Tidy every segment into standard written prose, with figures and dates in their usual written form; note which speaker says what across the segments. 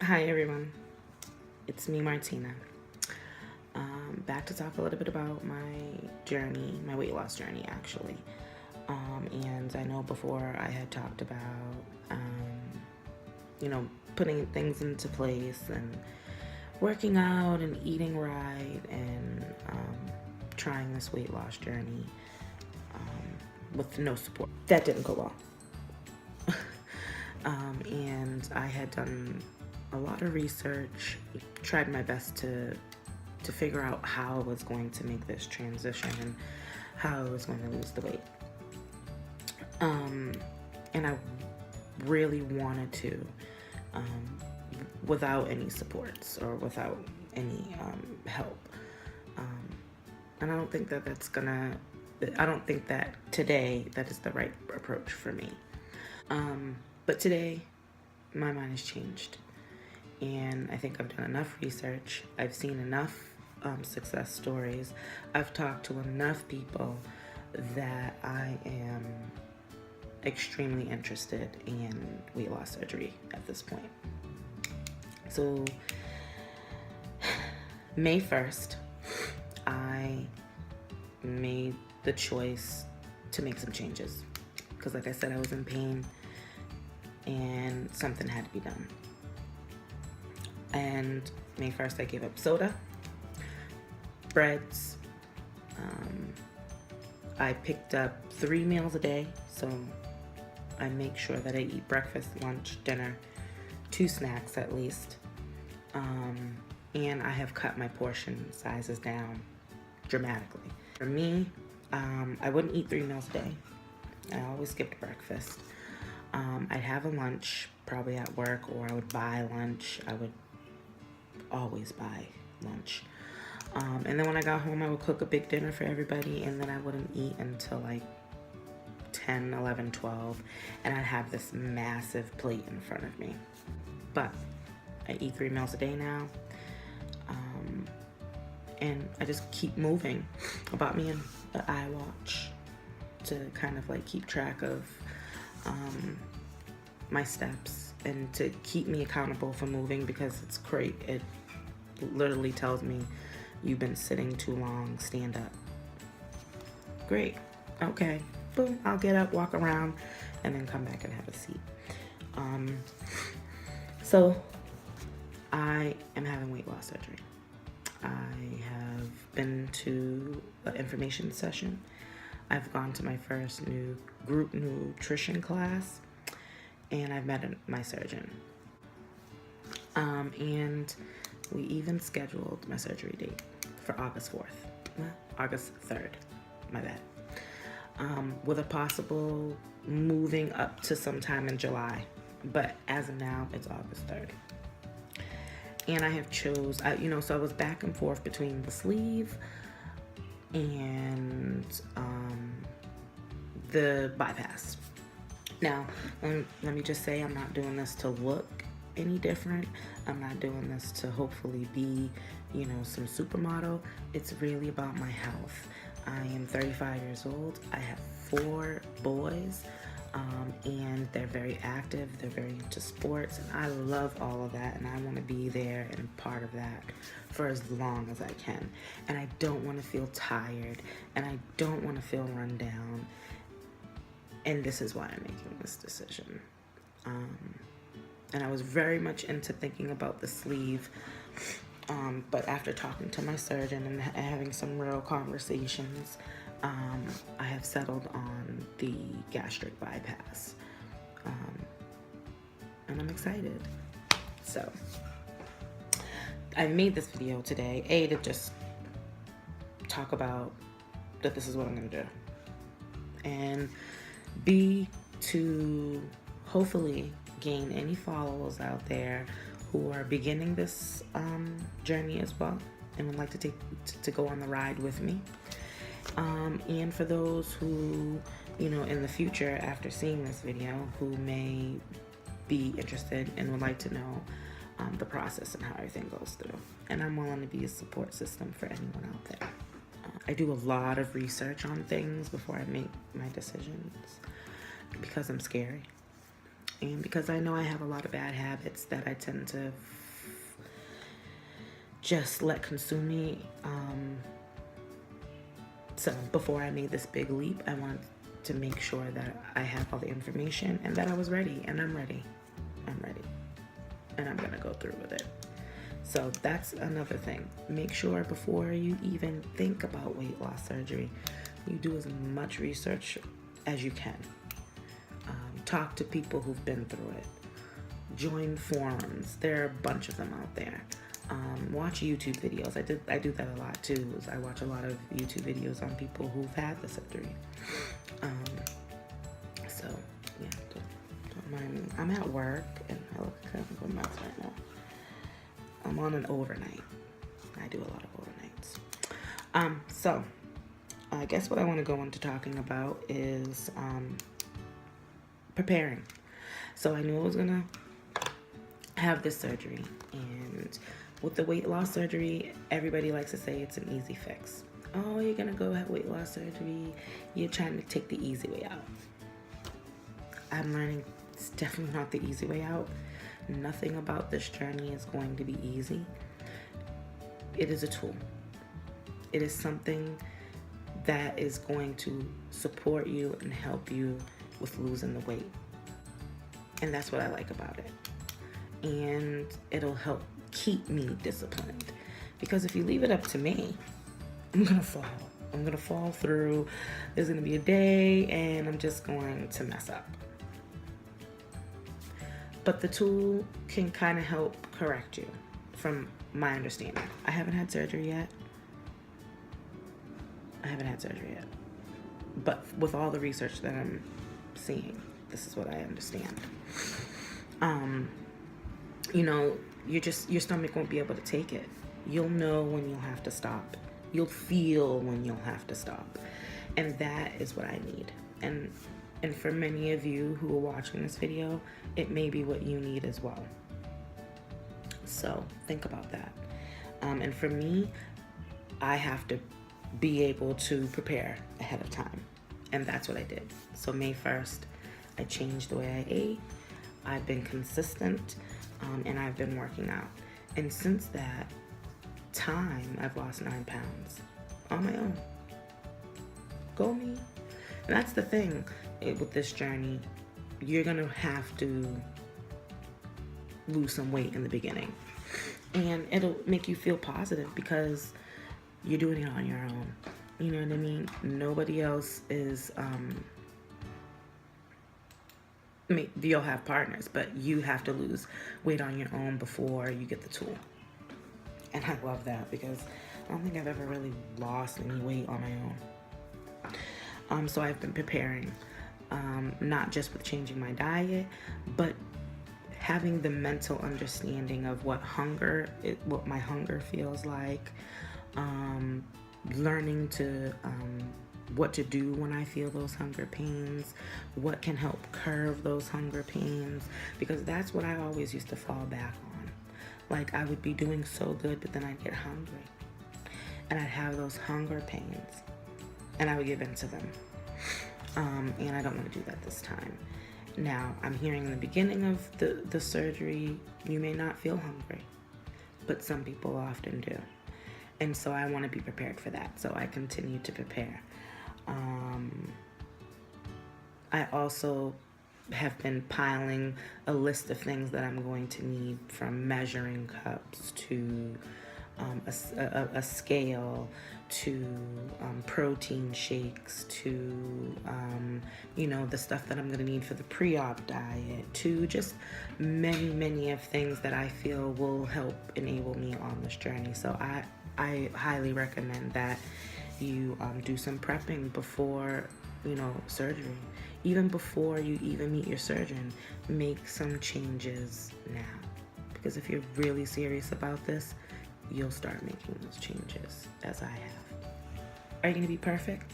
Speaker 1: Hi everyone, it's me, Martina. Back to talk a little bit about my journey, my weight loss journey actually. And I know before I had talked about, putting things into place and working out and eating right and trying this weight loss journey with no support. That didn't go well. And I had done a lot of research, tried my best to figure out how I was going to make this transition and how I was going to lose the weight. And I really wanted to, without any supports or without any help. And I don't think I don't think that today that is the right approach for me. But today, my mind has changed. And I think I've done enough research. I've seen enough success stories. I've talked to enough people that I am extremely interested in weight loss surgery at this point. So, May 1st, I made the choice to make some changes. Because like I said, I was in pain and something had to be done. And May 1st, I gave up soda, breads. I picked up 3 meals a day, so I make sure that I eat breakfast, lunch, dinner, 2 snacks at least. And I have cut my portion sizes down dramatically. For me, I wouldn't eat 3 meals a day. I always skipped breakfast. I'd have a lunch, probably at work, or I would buy lunch. I would always buy lunch. And then when I got home, I would cook a big dinner for everybody, and then I wouldn't eat until like 10, 11, 12, and I'd have this massive plate in front of me. But I eat 3 meals a day now, and I just keep moving. I bought me an iWatch to kind of like keep track of my steps and to keep me accountable for moving, because it's great. It literally tells me, you've been sitting too long, stand up. Great, okay, boom, I'll get up, walk around, and then come back and have a seat. So I am having weight loss surgery. I have been to an information session. I've gone to my first new group nutrition class, and I've met my surgeon. And we even scheduled my surgery date for August 3rd, my bad. With a possible moving up to sometime in July, but as of now, it's August 3rd. And I have so I was back and forth between the sleeve and the bypass. Now, let me just say, I'm not doing this to look any different. I'm not doing this to hopefully be, some supermodel. It's really about my health. I am 35 years old. I have 4 boys, and they're very active. They're very into sports, and I love all of that, and I want to be there and part of that for as long as I can. And I don't want to feel tired, and I don't want to feel run down. And this is why I'm making this decision. And I was very much into thinking about the sleeve, but after talking to my surgeon and having some real conversations, I have settled on the gastric bypass, and I'm excited. So I made this video today, A, to just talk about that this is what I'm gonna do, and B, to hopefully gain any followers out there who are beginning this journey as well and would like to go on the ride with me. And for those who, in the future, after seeing this video, who may be interested and would like to know the process and how everything goes through. And I'm willing to be a support system for anyone out there. I do a lot of research on things before I make my decisions because I'm scary. And because I know I have a lot of bad habits that I tend to just let consume me. So before I made this big leap, I wanted to make sure that I have all the information and that I was ready, and I'm ready. I'm ready. And I'm going to go through with it. So that's another thing. Make sure before you even think about weight loss surgery, you do as much research as you can. Talk to people who've been through it. Join forums. There are a bunch of them out there. Watch YouTube videos. I do that a lot too. I watch a lot of YouTube videos on people who've had the surgery. So yeah, don't mind me. I'm at work and I look kind of a mess right now. I'm on an overnight. I do a lot of overnights. So I guess what I want to go into talking about is preparing. So I knew I was gonna have this surgery, and with the weight loss surgery, everybody likes to say it's an easy fix. Oh, you're gonna go have weight loss surgery, you're trying to take the easy way out. I'm learning it's definitely not the easy way out. Nothing about this journey is going to be easy. It is a tool. It is something that is going to support you and help you with losing the weight. And that's what I like about it. And it'll help keep me disciplined. Because if you leave it up to me, I'm gonna fall. I'm gonna fall through. There's gonna be a day and I'm just going to mess up. But the tool can kind of help correct you, from my understanding. I haven't had surgery yet. But with all the research that I'm seeing, this is what I understand. You know, your stomach won't be able to take it. You'll know when you'll have to stop. You'll feel when you'll have to stop. And that is what I need. And for many of you who are watching this video, it may be what you need as well. So think about that. And for me, I have to be able to prepare ahead of time. And that's what I did. So May 1st, I changed the way I ate. I've been consistent, and I've been working out. And since that time, I've lost 9 pounds on my own. Go me. And that's the thing with this journey. You're gonna have to lose some weight in the beginning. And it'll make you feel positive because you're doing it on your own. You know what I mean? Nobody else is, you'll have partners, but you have to lose weight on your own before you get the tool. And I love that because I don't think I've ever really lost any weight on my own. So I've been preparing, not just with changing my diet, but having the mental understanding of what my hunger feels like, learning to what to do when I feel those hunger pains, what can help curb those hunger pains, because that's what I always used to fall back on. Like, I would be doing so good, but then I'd get hungry and I'd have those hunger pains and I would give in to them. And I don't want to do that this time. Now, I'm hearing in the beginning of the surgery, you may not feel hungry, but some people often do. And so I want to be prepared for that. So I continue to prepare. I also have been piling a list of things that I'm going to need, from measuring cups to a scale to protein shakes to, the stuff that I'm going to need for the pre-op diet, to just many of things that I feel will help enable me on this journey. So I highly recommend that you do some prepping before, surgery. Even before you even meet your surgeon, make some changes now. Because if you're really serious about this, you'll start making those changes, as I have. Are you going to be perfect?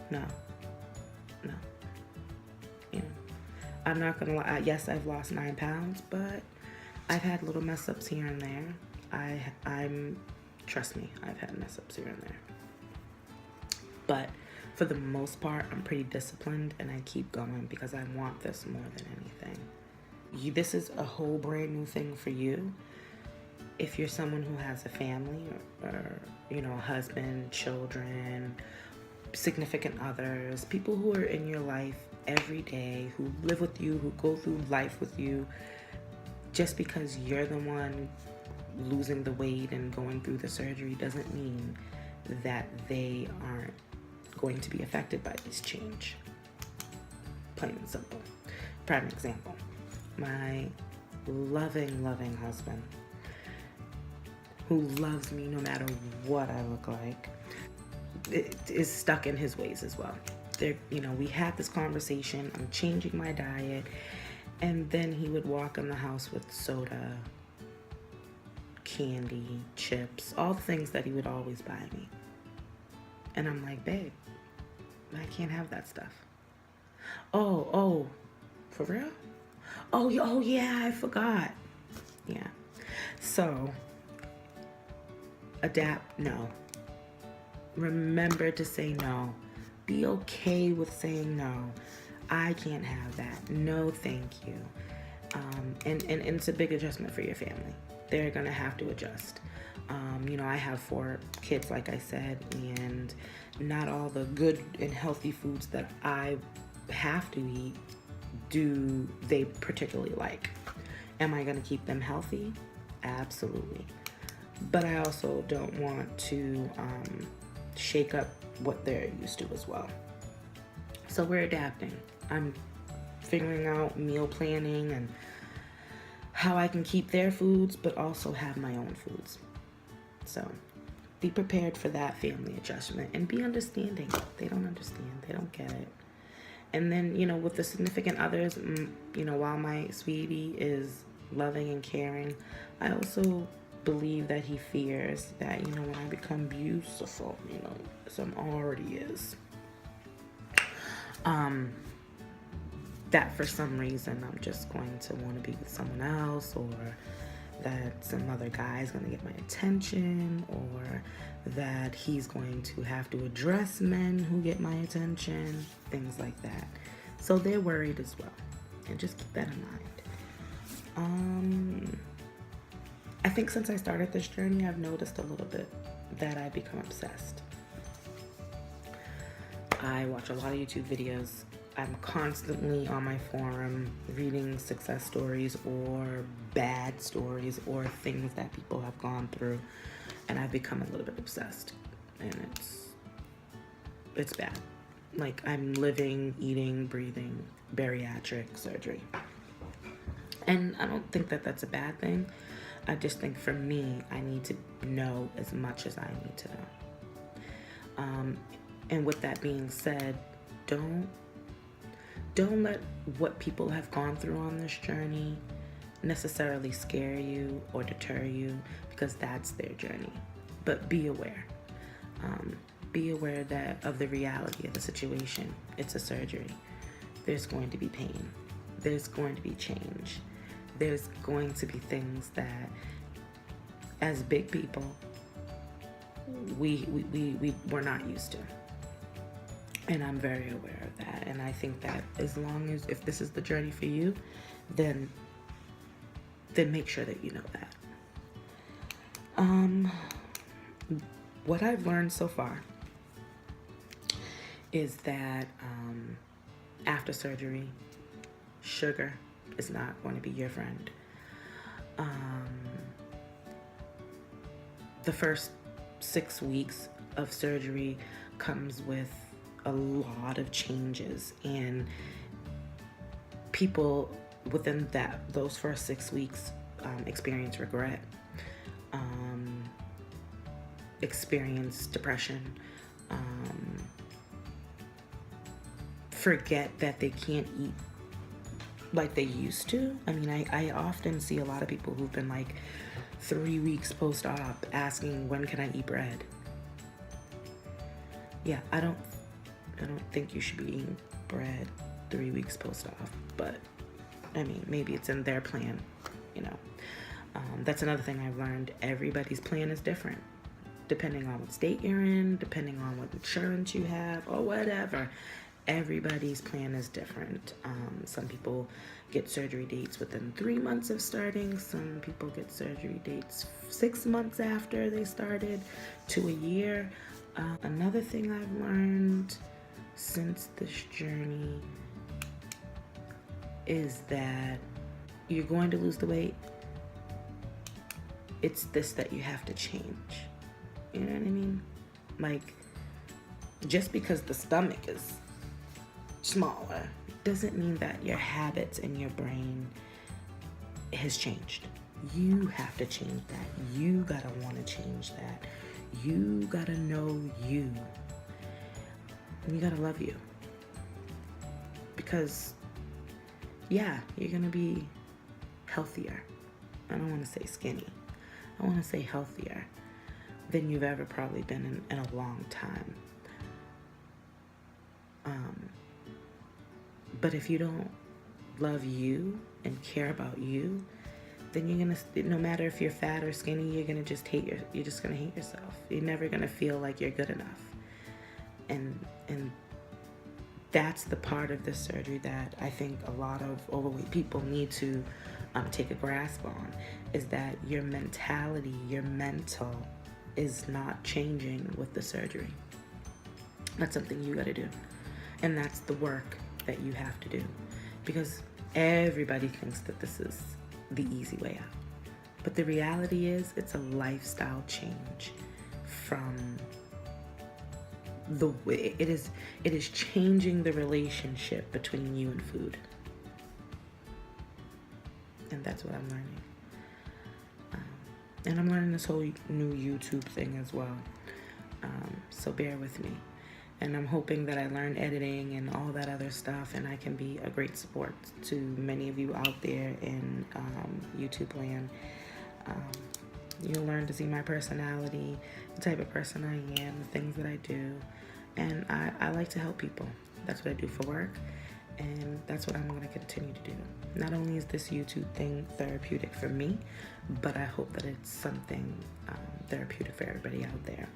Speaker 1: No. I'm not going to lie. Yes, I've lost 9 pounds, but I've had little mess ups here and there. Trust me, I've had mess ups here and there. But for the most part, I'm pretty disciplined, and I keep going because I want this more than anything. This is a whole brand new thing for you. If you're someone who has a family or a husband, children, significant others, people who are in your life every day, who live with you, who go through life with you, just because you're the one losing the weight and going through the surgery doesn't mean that they aren't going to be affected by this change. Plain and simple. Prime example, my loving husband, who loves me no matter what I look like, is stuck in his ways as well. We had this conversation, I'm changing my diet, and then he would walk in the house with soda, candy, chips, all the things that he would always buy me. And I'm like, babe, I can't have that stuff. Oh, for real? Oh yeah, I forgot. Yeah. So, adapt, no. Remember to say no. Be okay with saying no. I can't have that. No, thank you. And it's a big adjustment for your family. They're going to have to adjust. I have 4 kids, like I said, and not all the good and healthy foods that I have to eat do they particularly like. Am I going to keep them healthy? Absolutely. But I also don't want to shake up what they're used to as well. So we're adapting. I'm figuring out meal planning and how I can keep their foods, but also have my own foods. So be prepared for that family adjustment and be understanding. They don't understand. They don't get it. And then, with the significant others, while my sweetie is loving and caring, I also believe that he fears that, when I become beautiful, as I'm already is, that for some reason I'm just going to want to be with someone else, or that some other guy is going to get my attention, or that he's going to have to address men who get my attention, things like that. So they're worried as well. And just keep that in mind. I think since I started this journey, I've noticed a little bit that I become obsessed. I watch a lot of YouTube videos. I'm constantly on my forum reading success stories or bad stories or things that people have gone through, and I've become a little bit obsessed, and it's bad. Like, I'm living, eating, breathing bariatric surgery. And I don't think that that's a bad thing. I just think for me, I need to know as much as I need to know. And with that being said, don't let what people have gone through on this journey necessarily scare you or deter you, because that's their journey. But be aware. Be aware of the reality of the situation. It's a surgery. There's going to be pain. There's going to be change. There's going to be things that, as big people, we're not used to. And I'm very aware of that. And I think that if this is the journey for you, then make sure that you know that. What I've learned so far is that after surgery, sugar is not going to be your friend. The first 6 weeks of surgery comes with a lot of changes, and people within those first 6 weeks experience regret, experience depression, forget that they can't eat like they used to. I mean, I often see a lot of people who've been like 3 weeks post-op asking, when can I eat bread? Yeah, I don't think you should be eating bread 3 weeks post-op, but I mean, maybe it's in their plan, That's another thing I've learned. Everybody's plan is different. depending on what state you're in, depending on what insurance you have, or whatever. Everybody's plan is different. Some people get surgery dates within 3 months of starting. Some people get surgery dates 6 months after they started to a year. Another thing I've learned since this journey is that you're going to lose the weight. It's this that you have to change. You know what I mean? Like, just because the stomach is smaller doesn't mean that your habits and your brain has changed. You have to change that. You gotta want to change that. You gotta know you. And you gotta love you. Because, yeah, you're gonna be healthier. I don't want to say skinny. I want to say healthier than you've ever probably been in a long time. But if you don't love you and care about you, then you're gonna, no matter if you're fat or skinny, you're gonna just you're just gonna hate yourself. You're never gonna feel like you're good enough. And that's the part of this surgery that I think a lot of overweight people need to take a grasp on, is that your mentality, your mental is not changing with the surgery. That's something you gotta do. And that's the work that you have to do, because everybody thinks that this is the easy way out. But the reality is, it's a lifestyle change from the way it is changing the relationship between you and food. And that's what I'm learning. And I'm learning this whole new YouTube thing as well. So bear with me. And I'm hoping that I learn editing and all that other stuff, and I can be a great support to many of you out there in YouTube land. You'll learn to see my personality, the type of person I am, the things that I do. And I like to help people. That's what I do for work, and that's what I'm going to continue to do. Not only is this YouTube thing therapeutic for me, but I hope that it's something therapeutic for everybody out there.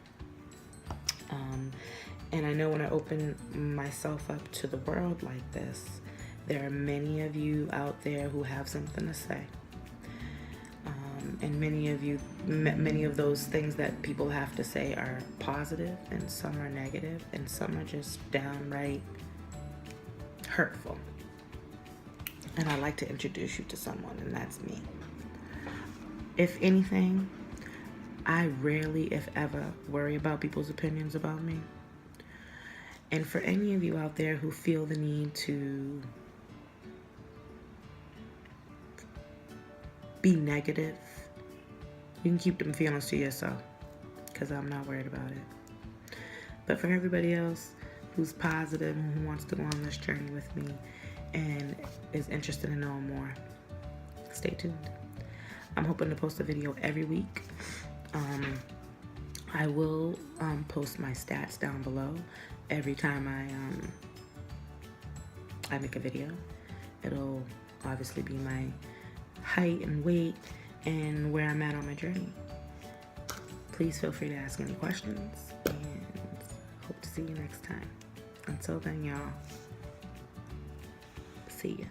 Speaker 1: And I know when I open myself up to the world like this, there are many of you out there who have something to say. And many of those things that people have to say are positive, and some are negative, and some are just downright hurtful. And I'd like to introduce you to someone, and that's me. If anything, I rarely, if ever, worry about people's opinions about me. And for any of you out there who feel the need to be negative, you can keep them feelings to yourself, because I'm not worried about it. But for everybody else who's positive and who wants to go on this journey with me and is interested in knowing more, stay tuned. I'm hoping to post a video every week. I will post my stats down below every time I make a video. It'll obviously be my height and weight and where I'm at on my journey. Please feel free to ask any questions, and hope to see you next time. Until then, y'all, see ya.